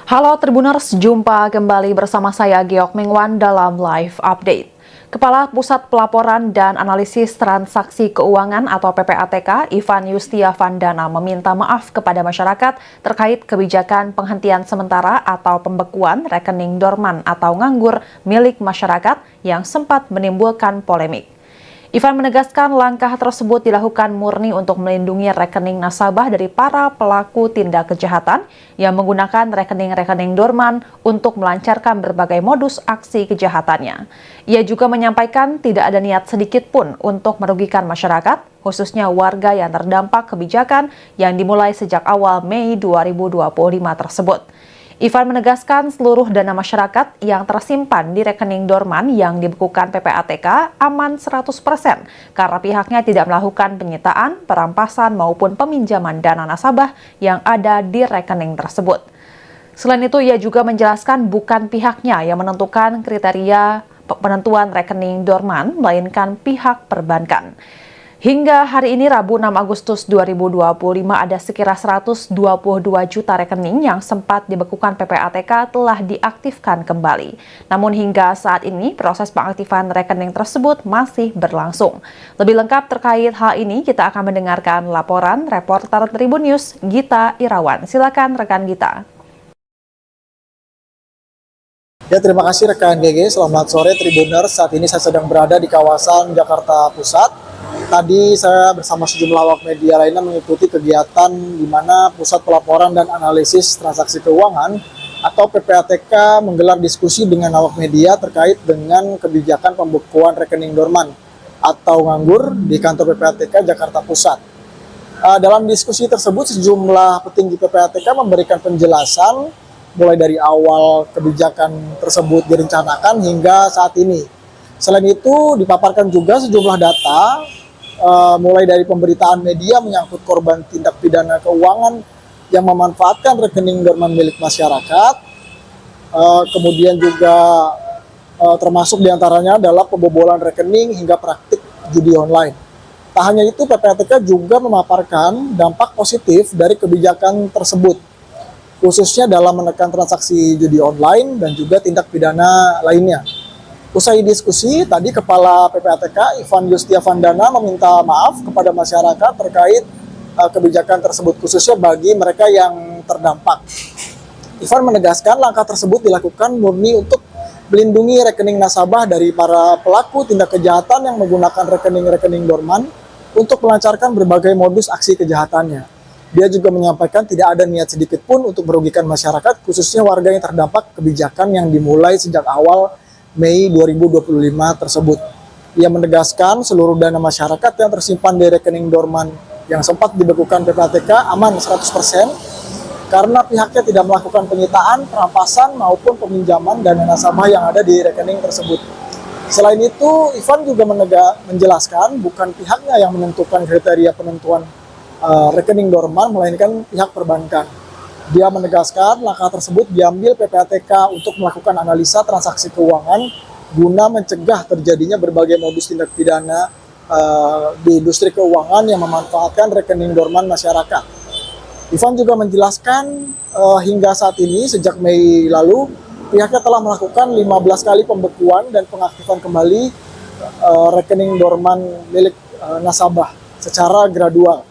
Halo Tribuners, jumpa kembali bersama saya Geok Mengwan dalam Live Update. Kepala Pusat Pelaporan dan Analisis Transaksi Keuangan atau PPATK, Ivan Yustiavandana meminta maaf kepada masyarakat terkait kebijakan penghentian sementara atau pembekuan rekening dorman atau nganggur milik masyarakat yang sempat menimbulkan polemik. Ivan menegaskan langkah tersebut dilakukan murni untuk melindungi rekening nasabah dari para pelaku tindak kejahatan yang menggunakan rekening-rekening dorman untuk melancarkan berbagai modus aksi kejahatannya. Ia juga menyampaikan tidak ada niat sedikit pun untuk merugikan masyarakat, khususnya warga yang terdampak kebijakan yang dimulai sejak awal Mei 2025 tersebut. Ivan menegaskan seluruh dana masyarakat yang tersimpan di rekening dorman yang dibekukan PPATK aman 100% karena pihaknya tidak melakukan penyitaan, perampasan maupun peminjaman dana nasabah yang ada di rekening tersebut. Selain itu, ia juga menjelaskan bukan pihaknya yang menentukan kriteria penentuan rekening dorman, melainkan pihak perbankan. Hingga hari ini Rabu 6 Agustus 2025 ada sekira 122 juta rekening yang sempat dibekukan PPATK telah diaktifkan kembali. Namun hingga saat ini proses pengaktifan rekening tersebut masih berlangsung. Lebih lengkap terkait hal ini kita akan mendengarkan laporan reporter Tribun News Gita Irawan. Silakan rekan Gita. Ya, terima kasih rekan GG. Selamat sore Tribuners. Saat ini saya sedang berada di kawasan Jakarta Pusat. Tadi saya bersama sejumlah awak media lainnya mengikuti kegiatan di mana Pusat Pelaporan dan Analisis Transaksi Keuangan atau PPATK menggelar diskusi dengan awak media terkait dengan kebijakan pembekuan rekening dorman atau nganggur di kantor PPATK Jakarta Pusat. Dalam diskusi tersebut sejumlah petinggi PPATK memberikan penjelasan mulai dari awal kebijakan tersebut direncanakan hingga saat ini. Selain itu dipaparkan juga sejumlah data mulai dari pemberitaan media menyangkut korban tindak pidana keuangan yang memanfaatkan rekening dorman milik masyarakat, kemudian juga termasuk diantaranya adalah pembobolan rekening hingga praktik judi online. Tak hanya itu, PPATK juga memaparkan dampak positif dari kebijakan tersebut, khususnya dalam menekan transaksi judi online dan juga tindak pidana lainnya. Usai diskusi, tadi Kepala PPATK Ivan Yustiavandana meminta maaf kepada masyarakat terkait kebijakan tersebut, khususnya bagi mereka yang terdampak. Ivan menegaskan langkah tersebut dilakukan murni untuk melindungi rekening nasabah dari para pelaku tindak kejahatan yang menggunakan rekening-rekening dorman untuk melancarkan berbagai modus aksi kejahatannya. Dia juga menyampaikan tidak ada niat sedikit pun untuk merugikan masyarakat, khususnya warga yang terdampak kebijakan yang dimulai sejak awal Mei 2025 tersebut. Ia menegaskan seluruh dana masyarakat yang tersimpan di rekening dorman yang sempat dibekukan PPATK aman 100% karena pihaknya tidak melakukan penyitaan, perampasan maupun peminjaman dana nasabah yang ada di rekening tersebut. Selain itu, Ivan juga menjelaskan bukan pihaknya yang menentukan kriteria penentuan rekening dorman, melainkan pihak perbankan. Dia menegaskan langkah tersebut diambil PPATK untuk melakukan analisa transaksi keuangan guna mencegah terjadinya berbagai modus tindak pidana di industri keuangan yang memanfaatkan rekening dorman masyarakat. Ivan juga menjelaskan hingga saat ini sejak Mei lalu pihaknya telah melakukan 15 kali pembekuan dan pengaktifan kembali rekening dorman milik nasabah secara gradual.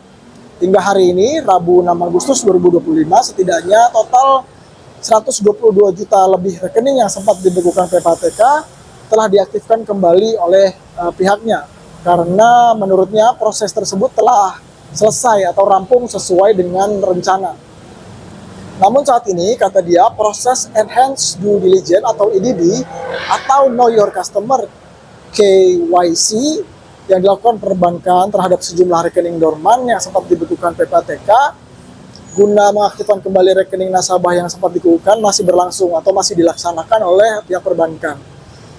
Hingga hari ini, Rabu 6 Agustus 2025, setidaknya total 122 juta lebih rekening yang sempat dibekukan PPATK telah diaktifkan kembali oleh pihaknya. Karena menurutnya proses tersebut telah selesai atau rampung sesuai dengan rencana. Namun saat ini, kata dia, proses Enhanced Due Diligence atau EDD atau Know Your Customer KYC yang dilakukan perbankan terhadap sejumlah rekening dorman yang sempat dibekukan PPATK guna mengaktifkan kembali rekening nasabah yang sempat dibekukan masih berlangsung atau masih dilaksanakan oleh pihak perbankan.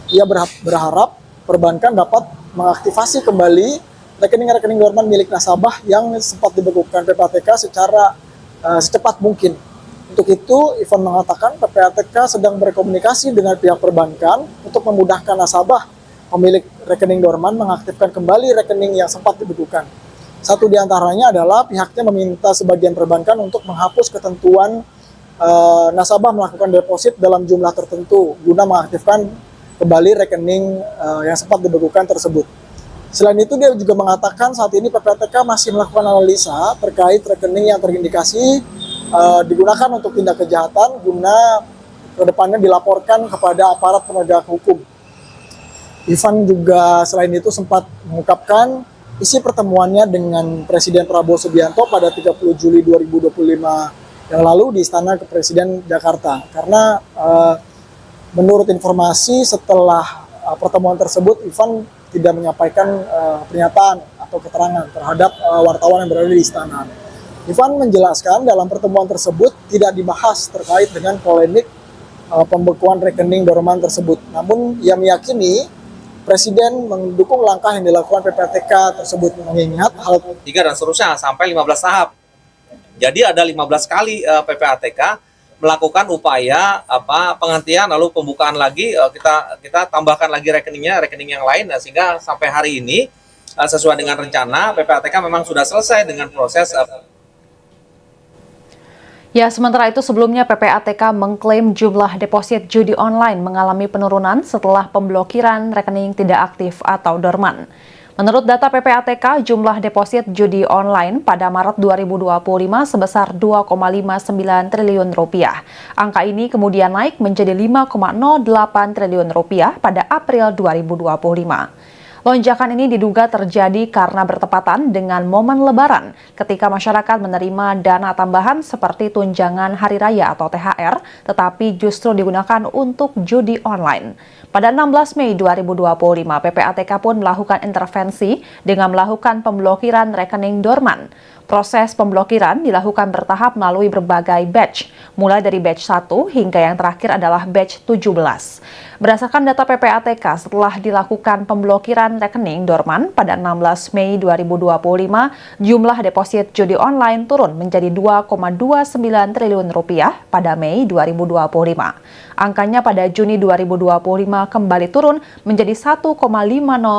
Ia berharap perbankan dapat mengaktifasi kembali rekening-rekening dorman milik nasabah yang sempat dibekukan PPATK secara secepat mungkin. Untuk itu, Ivan mengatakan PPATK sedang berkomunikasi dengan pihak perbankan untuk memudahkan nasabah pemilik rekening dorman mengaktifkan kembali rekening yang sempat dibekukan. Satu di antaranya adalah pihaknya meminta sebagian perbankan untuk menghapus ketentuan nasabah melakukan deposit dalam jumlah tertentu guna mengaktifkan kembali rekening yang sempat dibekukan tersebut. Selain itu, dia juga mengatakan saat ini PPATK masih melakukan analisa terkait rekening yang terindikasi digunakan untuk tindak kejahatan guna kedepannya dilaporkan kepada aparat penegak hukum. Ivan juga selain itu sempat mengungkapkan isi pertemuannya dengan Presiden Prabowo Subianto pada 30 Juli 2025 yang lalu di Istana Kepresiden Jakarta. Karena menurut informasi setelah pertemuan tersebut, Ivan tidak menyampaikan pernyataan atau keterangan terhadap wartawan yang berada di istana. Ivan menjelaskan dalam pertemuan tersebut tidak dibahas terkait dengan polemik pembekuan rekening Dorman tersebut. Namun ia meyakini Presiden mendukung langkah yang dilakukan PPATK tersebut, mengingat hal 3 dan seterusnya sampai 15 tahap. Jadi ada 15 kali PPATK melakukan upaya penghentian lalu pembukaan lagi, kita tambahkan lagi rekening yang lain, sehingga sampai hari ini sesuai dengan rencana PPATK memang sudah selesai dengan proses. Ya, sementara itu sebelumnya PPATK mengklaim jumlah deposit judi online mengalami penurunan setelah pemblokiran rekening tidak aktif atau dorman. Menurut data PPATK, jumlah deposit judi online pada Maret 2025 sebesar 2,59 triliun rupiah. Angka ini kemudian naik menjadi 5,08 triliun rupiah pada April 2025. Lonjakan ini diduga terjadi karena bertepatan dengan momen Lebaran ketika masyarakat menerima dana tambahan seperti tunjangan hari raya atau THR, tetapi justru digunakan untuk judi online. Pada 16 Mei 2025, PPATK pun melakukan intervensi dengan melakukan pemblokiran rekening dorman. Proses pemblokiran dilakukan bertahap melalui berbagai batch, mulai dari batch 1 hingga yang terakhir adalah batch 17. Berdasarkan data PPATK, setelah dilakukan pemblokiran rekening dorman pada 16 Mei 2025, jumlah deposit judi online turun menjadi 2,29 triliun rupiah pada Mei 2025. Angkanya pada Juni 2025 kembali turun menjadi 1,50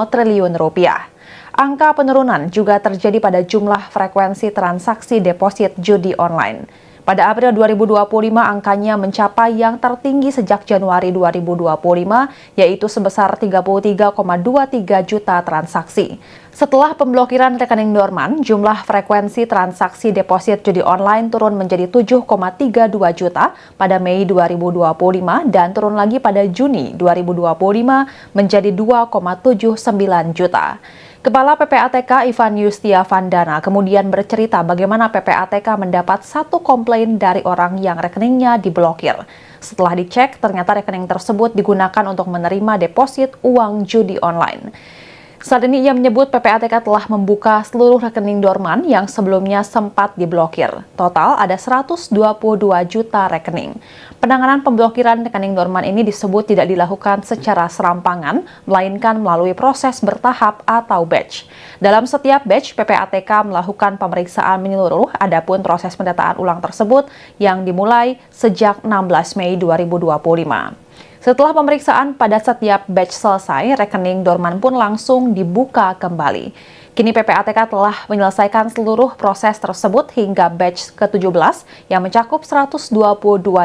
triliun rupiah. Angka penurunan juga terjadi pada jumlah frekuensi transaksi deposit judi online. Pada April 2025, angkanya mencapai yang tertinggi sejak Januari 2025, yaitu sebesar 33,23 juta transaksi. Setelah pemblokiran rekening dorman, jumlah frekuensi transaksi deposit judi online turun menjadi 7,32 juta pada Mei 2025 dan turun lagi pada Juni 2025 menjadi 2,79 juta. Kepala PPATK Ivan Yustia Vandana kemudian bercerita bagaimana PPATK mendapat satu komplain dari orang yang rekeningnya diblokir. Setelah dicek, ternyata rekening tersebut digunakan untuk menerima deposit uang judi online. Saat ini ia menyebut PPATK telah membuka seluruh rekening dorman yang sebelumnya sempat diblokir. Total ada 122 juta rekening. Penanganan pemblokiran rekening dorman ini disebut tidak dilakukan secara serampangan, melainkan melalui proses bertahap atau batch. Dalam setiap batch, PPATK melakukan pemeriksaan menyeluruh, adapun proses pendataan ulang tersebut yang dimulai sejak 16 Mei 2025. Setelah pemeriksaan pada setiap batch selesai, rekening dorman pun langsung dibuka kembali. Kini PPATK telah menyelesaikan seluruh proses tersebut hingga batch ke-17 yang mencakup 122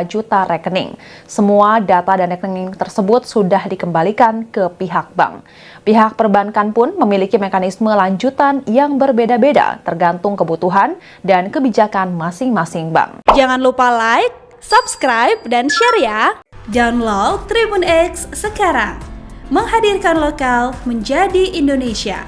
juta rekening. Semua data dan rekening tersebut sudah dikembalikan ke pihak bank. Pihak perbankan pun memiliki mekanisme lanjutan yang berbeda-beda tergantung kebutuhan dan kebijakan masing-masing bank. Jangan lupa like, subscribe, dan share ya! Download Tribun X sekarang, menghadirkan lokal menjadi Indonesia.